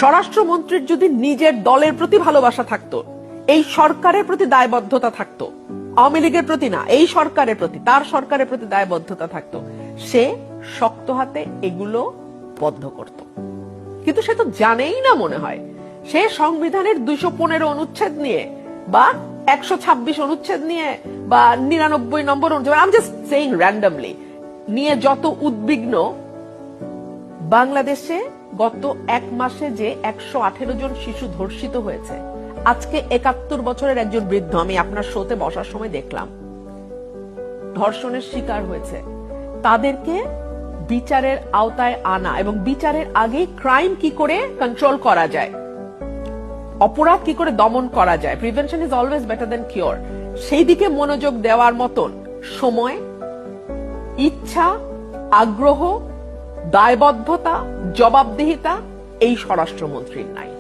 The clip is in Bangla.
স্বরাষ্ট্রমন্ত্রীর যদি নিজের দলের প্রতি ভালোবাসা থাকতো, এই সরকারের প্রতি দায়বদ্ধতা থাকতো, আওয়ামী লীগের প্রতি না, এই সরকারের প্রতি, তার সরকারের প্রতি দায়বদ্ধতা থাকতো, সে শক্ত হাতে এগুলো বন্ধ করত। কিন্তু সে তো জানেই না, মনে হয় সে সংবিধানের 215 অনুচ্ছেদ নিয়ে বা 126 অনুচ্ছেদ নিয়ে বা 99 নম্বর অনুচ্ছেদ, I am just saying randomly, নিয়ে যত উদ্বিগ্ন। বাংলাদেশে গত এক মাসে যে 118 জন শিশু ধর্ষিত হয়েছে, আজকে 71 বছরের একজন বৃদ্ধ, আমি আপনার শোতে বসার সময় দেখলাম, ধর্ষণের শিকার হয়েছে, তাদেরকে বিচারের আওতায় আনা এবং বিচারের আগে ক্রাইম কি করে কন্ট্রোল করা যায়, অপরাধ কি করে দমন করা যায়, prevention is always better then cure, সেই দিকে মনোযোগ দেওয়ার মতন সময়, ইচ্ছা, আগ্রহ, দায়বদ্ধতা, জবাবদিহিতা এই স্বরাষ্ট্রমন্ত্রীর নাই।